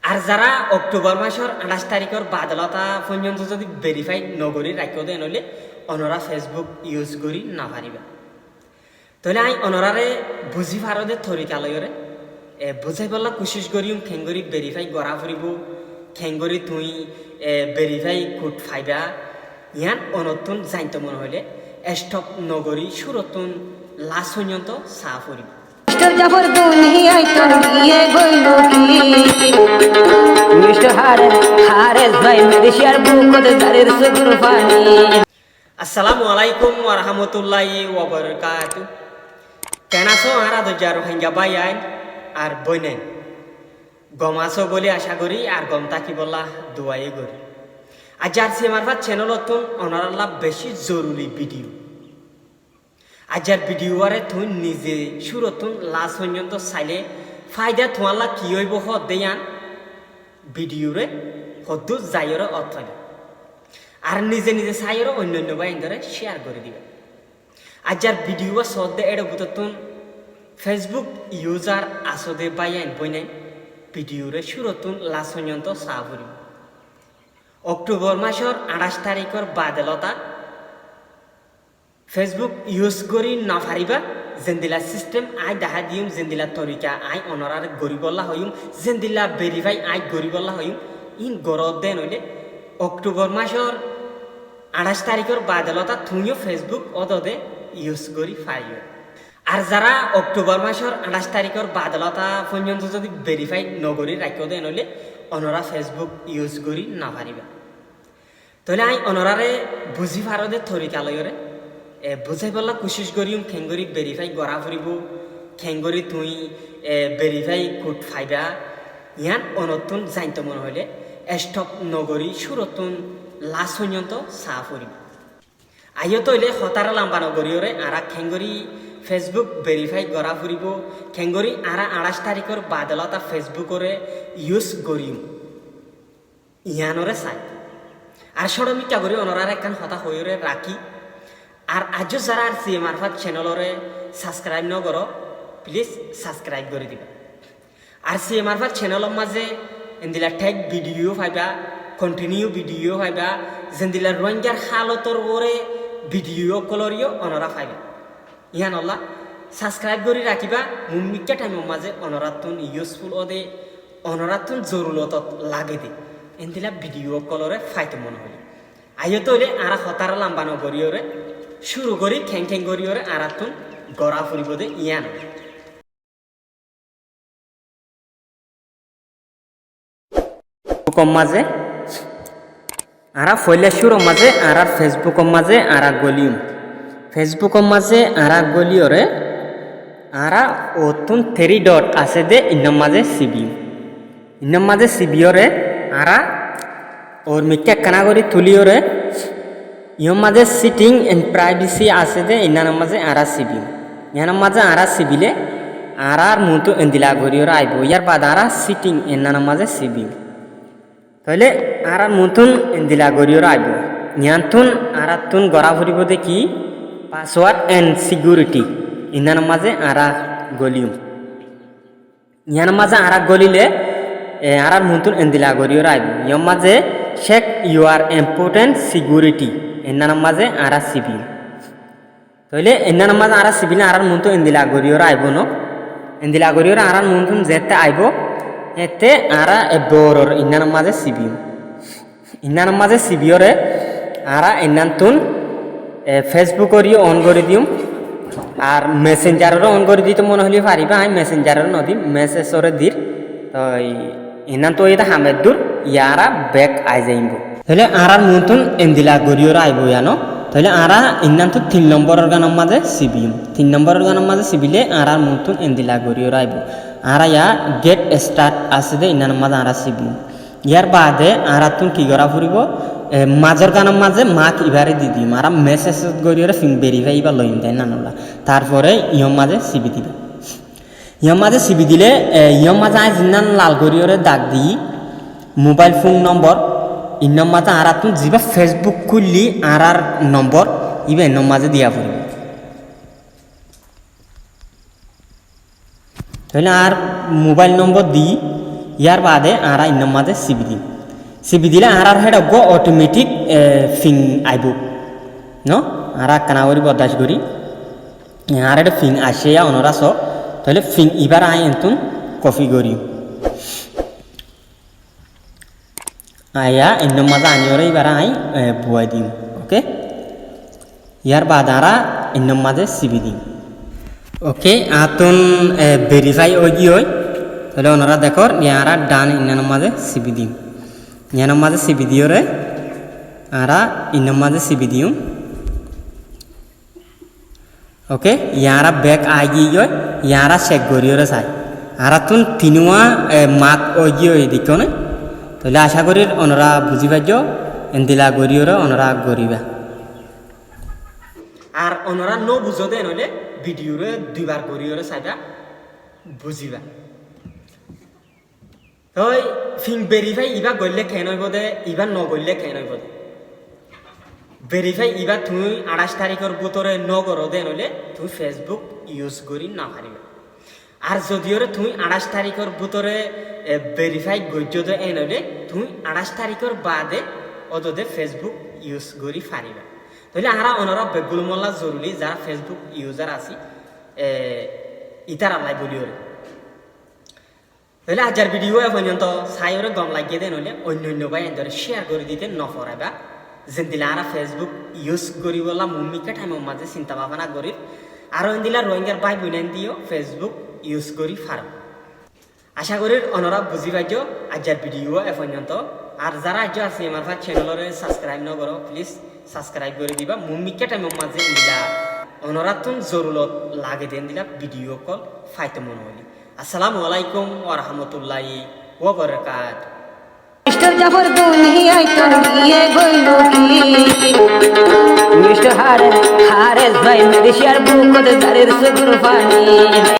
আর যারা অক্টোবর মাসের 28 তারিখের বাদলতা পর্যন্ত যদি ভেরিফাইড নগরী রাখিও দেন হলে অনরা ফেসবুক ইউজ করি না পারিবা। তাহলে আই অনরারে বুঝি ভারতের তরিকালয়রে বুঝাই বললা কোশিশ করিম খেঙ্গরি ভেরিফাই করা ফুরিব, খেঙ্গরি তুই ভেরিফাই কোড ফাইবা ইয়ান অনতুন জানতে মনে হলে স্টপ নগরী সুরতুন লাশ পর্যন্ত চা ফুরিব। জাফর দুনিয়ায় তোর বিয়ে গইল কি মিস্টার হারেস ভাই মেরিশিয়ার বুকতে জারির সুকুর পানি। আসসালামু আলাইকুম ওয়া রাহমাতুল্লাহি ওয়া বারাকাতু। কেন আছো আর আদজার হাঙ্গা বাই আইন আর বইনেন গম আছো বলে আশা করি আর গম তাকি বলা দোয়াই করি। আর যার সিমারফাত চ্যানেলতুন অনারাল্লাহ বেশি জরুরি ভিডিও আজার ভিডিও আরে তুই নিজে সুরতুন লাশ পর্যন্ত চাইলে ফায়দা তোমাল্লা কি হইব হদেয়ান ভিডিওরে হদ্দু যাইরে অর্থ আর নিজে নিজে চাইরে অন্যান্য বাইন্দরে শেয়ার করে দিবে। আজার ভিডিও সদ্দে এড়ে বুততুন ফেসবুক ইউজার আসদে বাইন বইনাই ভিডিওরে সুরতুন লাশ পর্যন্ত চা ফুরিব। অক্টোবর মাসের 28 তারিখের বাদলতা ফেসবুক ইউজ করি না পারিবা জেন্দিলা সিস্টেম আই দেখা দিম, জেন্দিলা তরিকা আই অনরার গরিবল্লা হইম, জেন্দিলা ভেরিফাই আই গরিবল্লা হইম ইন গরদ দেন হইলে অক্টোবর মাসের 28 তারিখের বাদলতা তুমিও ফেসবুক অদদে ইউজ করি পারিও। আর যারা অক্টোবর মাসের 28 তারিখের বাদলতা পর্যন্ত যদি ভেরিফাই নগরী রাখিও দেন হইলে অনরা ফেসবুক ইউজ করি না পারিবা। তাহলে আই অনরারে বুঝি ভারতের তরিকালয়রে বুঝাই বললা কোশিশ করিম খেঙ্গরি ভেরিফাই করা ফুরিব, খেঙ্গরি তুই ভেরিফাই কোড ফাইবা ইয়ান অনতুন জানতে মনে হলে স্টপ নগরী সুরতুন লাশ পর্যন্ত চা ফুরিব। আইও তৈলে হতারা লাম্বা নগরীরে আরা খেঙ্গরি ফেসবুক ভেরিফাই করা ফুরিব, খেঙ্গরি আরা 28 তারিখের বাদলতা ফেসবুকরে ইউজ করিম ইয়ানরে চাই। আর সরমিকা করি অনরার একখান হতা হইরে রাখি। আর আজও যারা আর সি মারফত চ্যানেলরে সাবস্ক্রাইব ন করো প্লিজ সাবস্ক্রাইব করে দিবা। আর সি মারফত চ্যানেলের মাঝে এন্দিলা টেক ভিডিও পাইবা, কন্টিনিউ ভিডিও পাইবা, যেন্দিলা রোহিঙ্গার হালতর ওরে ভিডিও কলরিও অনরা পাইবা। ইহান আল্লাহ সাবস্ক্রাইব করে রাখিবা। মুমিকা টাইমের মাঝে অনরাতুন ইউজফুল ওদে অনরাতুন জরুরতত লাগে দে এন্দিলা ভিডিও কলরে ফাইতে মনে হলে আইও তৈলে আরা হতারা লাম্বানো করিওরে শুরু করি খ্যাং খ্যাং করিওরে আরাতুন গড়া ফুরিব দে ইয়ান। মাঝে আরা ফইলে শুরু মাঝে আর ফেসবুকের মাঝে আরা গলিউম ফেসবুকের মাঝে আরা গলিওরে আরা ওতুন 3 ডট আছে দে ইন্নার মাঝে সিবি ইন্নার মাঝে সিবিওরে আরা ওর মিক্কা কানা করি তুলিওরে ইহর মাঝে সিটিং এন্ড প্রাইভেসি আছে দে ইনার মাঝে আরা সিবি ইয়ার মাঝে আরা সিবিলে আরার মুতো এন্দিলা গরিওরে আইব। ইয়ার বাদ আরা সিটিং এনার মাঝে সিবি তাহলে আরার মুতুন এন্দিলা গরিওরে আইব। ইয়ান্তুন আরাতুন গড়া ফুরিব দে কি পাসওয়ার্ড এন্ড সিকিউরিটি ইনার মাঝে আরা গলিউম ইয়ার মাঝে আরা গলিলে আরার মুতুন এন্দিলা গরিওরে আইব। ইয়ার মাঝে চেক ইউর ইম্পর্টেন্ট সিকিউরিটি এনার মাঝে আরা সিবি তাহলে এনার মাঝে আরা সিবিলে আরার মুতো এন্দিলা গরিওরে আইব ন এন্দিলা গরিওরে আরার মুতুন যেতে আইব এতে আরা এবরর ইনার মাঝে সিবি ইনার মাঝে সিবিওরে আরা এনান্তুন ফেসবুকরিও অন করে দিম আর মেসেঞ্জারও অন করে দিতে মনে হলে পারিবা। আমি মেসেঞ্জারও নদিম মেসেজরে দির তো ইনান তো এটা হামের দূর ইয়ারা ব্যাক আই যাইব। তাহলে আরার মুতুন এন্দিলা গরিওরে আইব ইয়ানো তাহলে আরা ইনান তো 3 নম্বরের গানের মাঝে সিবিম 3 নম্বরের গানের মাঝে সিবিলে আরার মুতুন এন্দিলা গরিওরে আইব। আরা ইয়া গেট স্টার্ট আছে দে ইনার মাঝে আরা সিবিম। ইয়ার বাদে আরাতুন কি করা ফুরিব মাঝের গানের মাঝে মাক ইবারে দি দিম আরা মেসেজ গরিওরে ফিং ভেরিফাই বা লইম দেয় না নলা তারপরে ইয়ম মাঝে সিবি দিবা। ইয়ম মাঝে সিবি দিলে ইয়ম মাঝে আজ ইনান লাল গরিওরে দাগ দিই মোবাইল ফোন নম্বর ইনার মাঝে আরাতুন যিবা ফেসবুক খুললি আরার নম্বর ইবা ইনার মাঝে দিয়া ফুরিব। তাহলে আর মোবাইল নম্বর দিই ইয়ার বাদে আরা ইন্নর মাঝে সিবি দিম সিবি দিলে আরার হেড গো অটোমেটিক ফিং আইব ন আরা কানাগরি বদাস করি আর এটা ফিং আসে অনরা স তাহলে ফিং এবার আই এন্তুন কফি করি আয়া ইন্নর মাঝে আনিওরে এবার আই বুয়াই দিম ওকে ইয়ার বাদ আরা ইন্নর মাঝে সিবি দিম ওকে আতুন ভেরিফাই ওই হয় তাহলে ওনারা দেখর ইয়ারা ডান ইন্নার মাঝে সিবি দিম ইয়ানোর মাঝে সিবি দিও রে আরা ইন্নর মাঝে সিবি দিও ওকে ইয়ারা ব্যাক আগি হয় ইয়ারা চেক করিও রে চাই আরা তুন তিনুয়া মাক ওই হয় দিকো না তাহলে আশা করি ওনারা বুঝি পাইছ এন্দিলা করিও রে ওনারা করিবা আর ওনারা ন বুঝো দে নইলে ভিডিওরে দুইবার করিও রে চাইবা বুঝিবা তই ফিং ভেরিফাই ইবা গল্লে খেয়ে নইব দে ইবা নগল্লে খেয়ে নইব দে ভেরিফাই ইবা তুমি 28 তারিখের ভিতরে নগরো দে নইলে তুমি ফেসবুক ইউজ করি না পারিবা আর যদিও তুমি 28 তারিখের ভিতরে ভেরিফাই গজ্য দে নইলে তুমি 28 তারিখের বাদে অদদে ফেসবুক ইউজ করি পারিবা তাহলে আমরা ওনারা বেগুল মোল্লা জরুরি যারা ফেসবুক ইউজার আছি ইতার আল্লাহ বলিও তাহলে আজার ভিডিও পর্যন্ত চাইরে গম লাগিয়ে দেন হলে অন্য ভাই এদের শেয়ার করে দিতে নফরাইবা যেদিলা আমরা ফেসবুক ইউজ করি বলা মুমিকা টাইমের মাঝে চিন্তা ভাবনা করি আর এদিলা রোহিঙ্গার ভাই বোনেন দিও ফেসবুক ইউজ করি ফার্ম আশা করি ওনারা বুঝি পাইছ আজার ভিডিও পর্যন্ত আর যারা আজ আছে আমার চ্যানেলরে সাবস্ক্রাইব ন করো প্লিজ সাবস্ক্রাইব করে দিবা মুমিকা টাইমের মাঝে দিলা ওনারা তুন জরুরত লাগে দেন দিলা ভিডিও কল ফাইতে মনে হইলি আসসালামু আলাইকুম ওয়া রাহমাতুল্লাহি ওয়া বারাকাতুহু মিস্টার জাফর দুনিয়ায় তো নিয়ে গইল কি মিস্টার হারেস ভাই মেরে শেয়ার বুক করে দাঁড়ের সুগুর পানি